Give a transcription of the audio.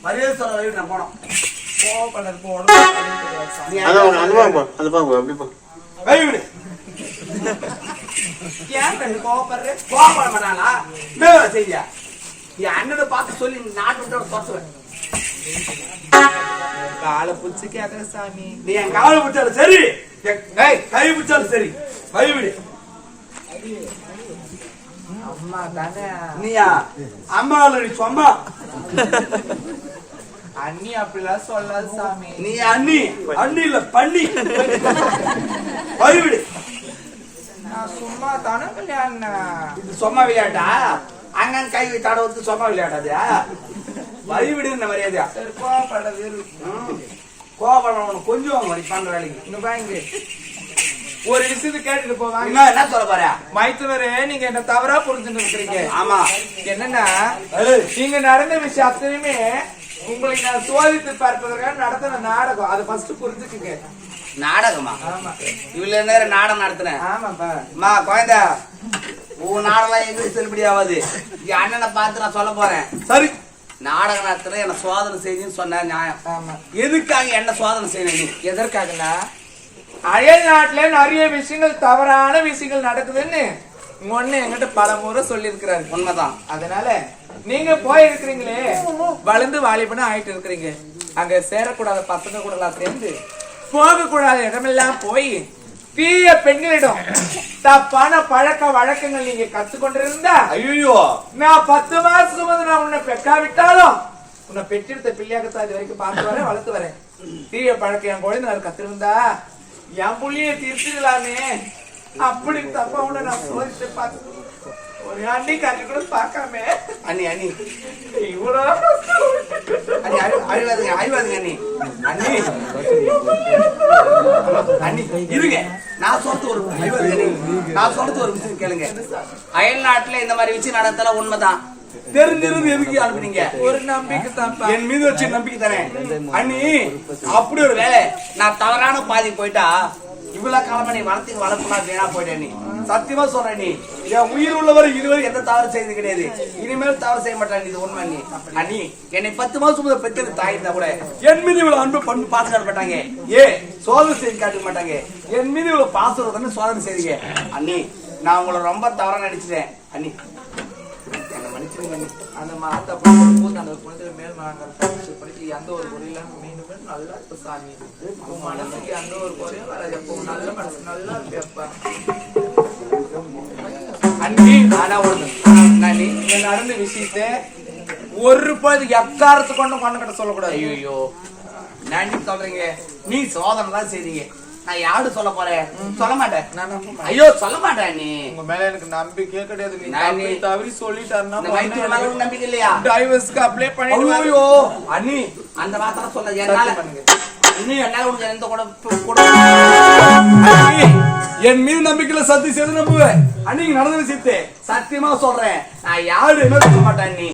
மரியாதை சொல்ல வரைக்கும் நான் போனோம். கோவப்படாது போட வைவிடு. ஏன் கண்டு கோவப்படுற? கோவப்பட மாட்டாங்களா? என்ன செய்ய? என் அண்ணனை பார்த்து சொல்லி நாட்டு விட்டு தோற்றுவேன். காலை புடிச்சு கேக்குற சாமி. நீ என் காலை பிடிச்சாலும் சரி, கை பிடிச்சாலும் சரி, வைவிடு. அம்மா தானே. நீயா அம்மா நீ சும்மா. அண்ணி அப்படிலாம் சொல்லாது சாமி. நீ அண்ணி அண்ணி இல்ல பண்ணி. வைவிடு. நான் சும்மா தானே விளையாடினேன். இது சும்மா விளையாட்டா? அங்க கை தட வந்து சும்மா விளையாடாது. வைவிடுன்னு மரியாதையா. சரி கோவப்படாது. கோவப்பட கொஞ்சம் பண்ற வேலைக்கு இங்க பாருங்க, ஒரு விஷயத்தை கேட்டுட்டு போவாங்க. என்ன சொல்ல பாரு? மைத்துனரே, நீங்க என்ன தவறா புரிஞ்சுட்டு இருக்கிறீங்க. ஆமா. என்னன்னா, நீங்க நடந்த விஷயம் அத்தனையுமே உங்களுக்கு நான் சோதித்து பார்ப்பதற்காக நடத்தின நாடகம். அதை ஃபர்ஸ்ட் புரிஞ்சுக்குங்க. நாடகமா? ஆமா. இவ்வளவு நேரம் நாடகம் நடத்தினேன். ஆமாப்பா. அம்மா குழந்தை, உன் நாடகம் எங்க செல்லுபடி ஆகாது. என் அண்ணனை பார்த்து நான் சொல்ல போறேன். சரி, நாடகம் நடத்துற என்ன சோதனை செய்யுன்னு சொன்ன நியாயம். ஆமா. எதுக்காக என்ன சோதனை செய்யணும் நீ? எதற்காகனா, அயல் நாட்டுல நிறைய விஷயங்கள், தவறான விஷயங்கள் நடக்குதுன்னு ஒண்ணு என்கிட்ட பல முறை சொல்லி இருக்கிறாரு. உண்மைதான். அதனால நீங்க போய் இருக்கிறீங்களே, வளர்ந்து வாலிபனா ஆயிட்டு இருக்கிறீங்க. அங்க சேரக்கூடாத பசங்க கூட எல்லாம் சேர்ந்து போக கூடாத இடமெல்லாம் போய் தீய பெண்களிடம் தப்பான பழக்க வழக்கங்கள் நீங்க கத்துக்கொண்டிருந்தா, ஐயோ, நான் 10 மாசத்துக்கு வந்து நான் உன்னை பெக்காவிட்டாலும் உன்னை பெற்றெடுத்த பிள்ளையாகத்தான் இது வரைக்கும் பார்த்து வரேன், வளர்த்து வரேன். தீய பழக்கம் என் குழந்தை கத்திருந்தா என் புள்ளிய தீர்த்துக்கலாமே. அப்படி தப்பா உன்னை நான் சோதிச்சு பார்த்து ஒரு அண்ணி கண்ணி கூட பார்க்காம அண்ணி அண்ணி இவ்வளவு அண்ணி அழிவாதுங்க அழிவாதுங்க அண்ணி அண்ணி அண்ணி இருங்க. நான் சொல்றது ஒரு நான் சொல்றது ஒரு விஷயம் கேளுங்க. அயல் நாட்டுல இந்த மாதிரி விஷயம் நடத்தல உண்மைதான். தெரிஞ்சிருந்து எதுக்கு அனுப்புனீங்க? ஒரு நம்பிக்கை தான். என் மீது வச்சு நம்பிக்கை தானே அண்ணி. அப்படி ஒரு வேலை நான் தவறான பாதி போயிட்டா இவ்வளவு காலமா நீ வளர்ப்புனா வீணா போயிட்டேன். நீ சத்தியமா சொல்றேன், நீ என் உயிர் உள்ளவரை இதுவரை எந்த தவறு செய்து கிடையாது. இனிமேல் தவறு செய்ய மாட்டேன். இது உண்மை. நீ அண்ணி என்னை 10 மாசம் பெற்றது தாயிருந்தா கூட என் மீது இவ்வளவு அன்பு பண்ணு பாசம் காட்ட மாட்டாங்க. சோதனை செய்து காட்ட மாட்டாங்க. என் மீது இவ்வளவு பாசம் சோதனை செய்றீங்க அண்ணி. நான் உங்களை ரொம்ப தவறா நடிச்சிட்டேன் அண்ணி. அந்த மாத்தா போது அந்த குழந்தை மேல் படிச்சு எந்த ஒரு குறையில மீண்டும் நல்லா இருப்ப சாமி. மனசுக்கு எந்த ஒரு குறையும் வராது. எப்போ நல்ல மனசு நல்லா இருப்பா அண்ணி. ஆனா ஒண்ணு, நீ நடந்த விஷயத்த ஒரு பொழுது எக்காரத்து கொண்டு கிட்ட சொல்லக்கூடாது. ஐயோ, நன்றி சொல்றீங்க. நீ சோதனை தான் செய்றீங்க. நான் யாரு சொல்ல போறேன்? சொல்ல மாட்டேன். ஐயோ சொல்ல மாட்டேன். நீ உங்க மேல எனக்கு நம்பிக்கையே கிடையாது. நீ தவறி சொல்லிட்டாருன்னா நம்பிக்கை இல்லையா? டைவர்ஸ்க்கு அப்ளை பண்ணி. ஐயோ அண்ணி, அந்த வார்த்தை சொல்ல என்னால எந்த கூட என் மீது நம்பிக்கையில சத்தி செய்து நம்புவேன். அன்னைக்கு நடந்த விஷயத்தை சத்தியமா சொல்றேன். நான் யாரு என்ன சொல்ல மாட்டேன். நீ